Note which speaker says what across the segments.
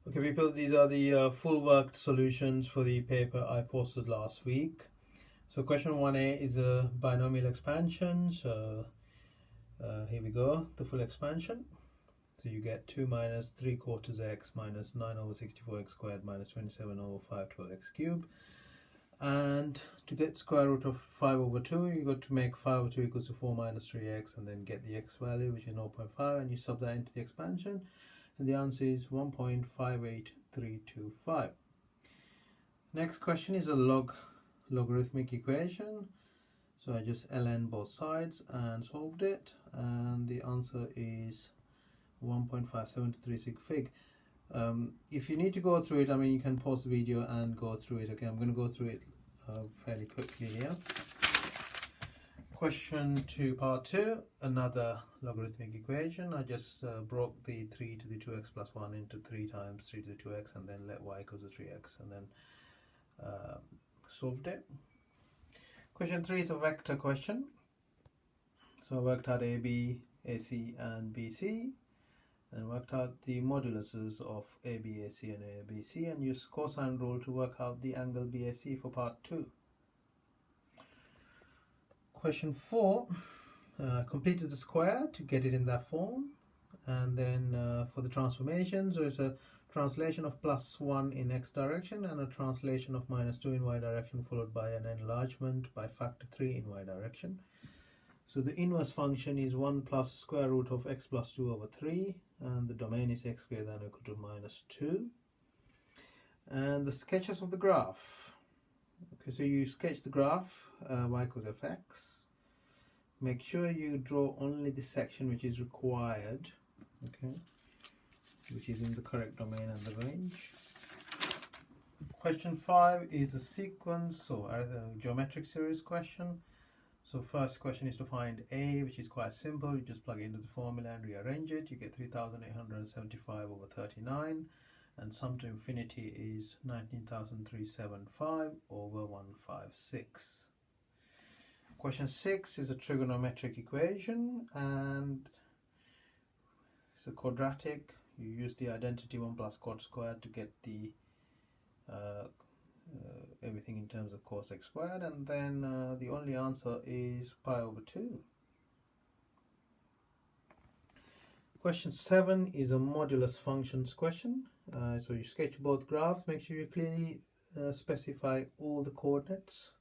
Speaker 1: Okay, people, these are the full worked solutions for the paper I posted last week. So question 1A is a binomial expansion. So here we go, the full expansion. So you get 2 minus 3/4 x minus 9 over 64 x squared minus 27 over 512 x cubed. And to get square root of 5 over 2, you got to make 5 over 2 equals to 4 minus 3x and then get the x value, which is 0.5, and you sub that into the expansion. And the answer is 1.58325. Next question is a logarithmic equation. So I just ln both sides and solved it, and the answer is 1.5736 fig. If you need to go through it, I mean, you can pause the video and go through it. Okay, I'm going to go through it fairly quickly here. Question 2, part 2, another logarithmic equation. I just broke the 3 to the 2x plus 1 into 3 times 3 to the 2x and then let y equals to 3x and then solved it. Question 3 is a vector question. So I worked out AB, AC and BC and worked out the moduluses of AB, AC and ABC and used cosine rule to work out the angle BAC for part 2. Question 4, completed the square to get it in that form, and then for the transformation, so it's a translation of plus 1 in x direction and a translation of minus 2 in y direction, followed by an enlargement by factor 3 in y direction. So the inverse function is 1 plus square root of x plus 2 over 3, and the domain is x greater than or equal to minus 2. And the sketches of the graph. Okay, so you sketch the graph, y equals fx. Make sure you draw only the section which is required, okay, which is in the correct domain and the range. Question 5 is a sequence or a geometric series question. So first question is to find a, which is quite simple. You just plug it into the formula and rearrange it. You get 3,875 over 39. And sum to infinity is 19,375 over 156. Question 6 is a trigonometric equation and it's a quadratic. You use the identity 1 plus cos squared to get the everything in terms of cos x squared, and then the only answer is pi over 2. Question 7 is a modulus functions question. So you sketch both graphs, make sure you clearly specify all the coordinates.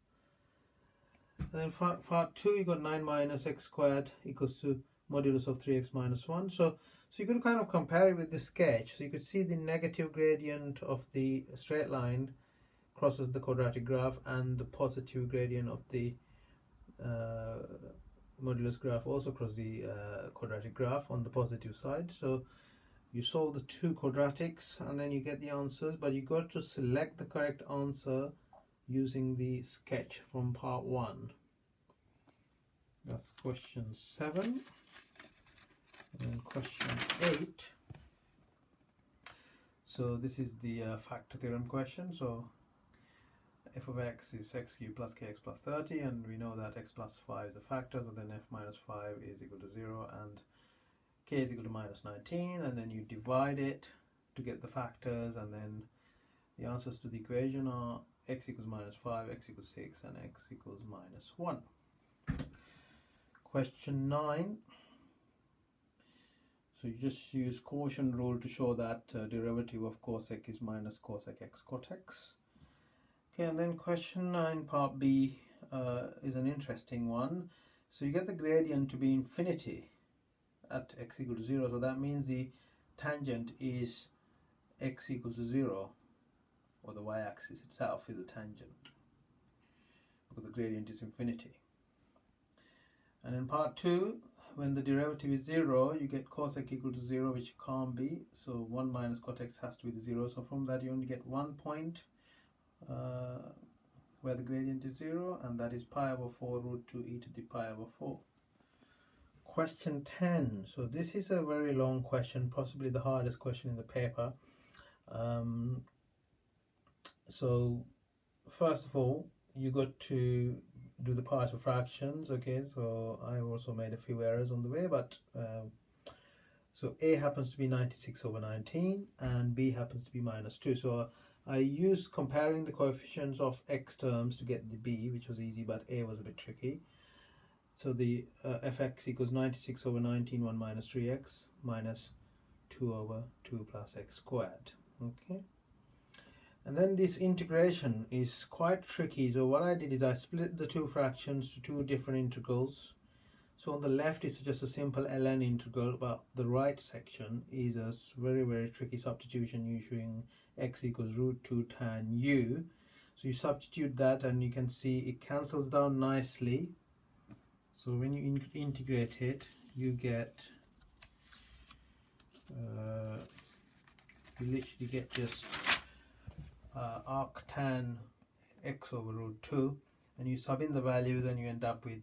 Speaker 1: And then part 2, you got 9 minus x squared equals to modulus of 3x minus 1. So you could kind of compare it with the sketch. So you could see the negative gradient of the straight line crosses the quadratic graph, and the positive gradient of the modulus graph also crosses the quadratic graph on the positive side. So you solve the two quadratics and then you get the answers, but you got to select the correct answer using the sketch from part 1. That's question 7. And question 8. So this is the factor theorem question. So f of x is x cubed plus kx plus 30, and we know that x plus 5 is a factor, so then f minus 5 is equal to 0 and k is equal to minus 19, and then you divide it to get the factors, and then the answers to the equation are x equals minus 5, x equals 6 and x equals minus 1. Question 9. So you just use quotient rule to show that derivative of cosec is minus cosec x cot x. Okay, and then question 9 part B is an interesting one. So you get the gradient to be infinity at x equal to 0, so that means the tangent is x equals to 0, or the y-axis itself is the tangent, because the gradient is infinity. And in part 2, when the derivative is 0, you get cosec equal to 0, which can't be, so 1 minus cot x has to be the 0, so from that you only get 1 point where the gradient is 0, and that is pi over 4 root 2 e to the pi over 4. Question 10. So this is a very long question, possibly the hardest question in the paper. So first of all, you got to do the partial fractions. Okay, so I also made a few errors on the way, but so So A happens to be 96 over 19 and B happens to be minus 2. So I used comparing the coefficients of x terms to get the B, which was easy, but A was a bit tricky. So the fx equals 96 over 19, 1 minus 3x minus 2 over 2 plus x squared. Okay. And then this integration is quite tricky. So what I did is I split the two fractions to two different integrals. So on the left is just a simple ln integral, but the right section is a very tricky substitution using x equals root 2 tan u. So you substitute that and you can see it cancels down nicely. So when you integrate it, you get you literally get just arc tan x over root 2, and you sub in the values and you end up with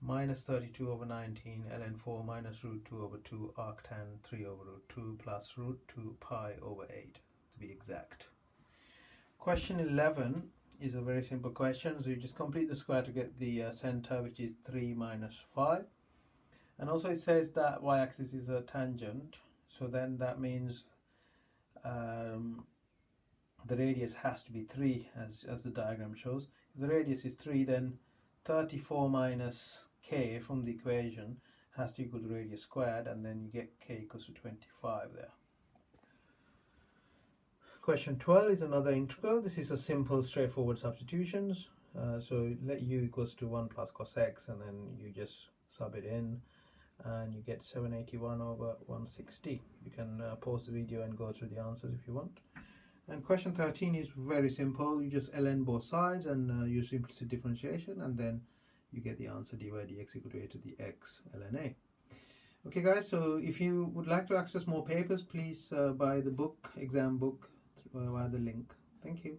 Speaker 1: minus 32 over 19 ln 4 minus root 2 over 2 arc tan 3 over root 2 plus root 2 pi over 8 to be exact. Question 11 is a very simple question. So you just complete the square to get the center, which is 3 minus 5. And also it says that y-axis is a tangent. So then that means the radius has to be 3 as the diagram shows. If the radius is 3, then 34 minus k from the equation has to equal the radius squared, and then you get k equals to 25 there. Question 12 is another integral. This is a simple straightforward substitutions. So let u equals to 1 plus cos x, and then you just sub it in and you get 781 over 160. You can pause the video and go through the answers if you want. And question 13 is very simple. You just ln both sides and use implicit differentiation, and then you get the answer dy dx equal to a to the x ln a. Okay guys, so if you would like to access more papers, please buy the book, exam book, via the link. Thank you.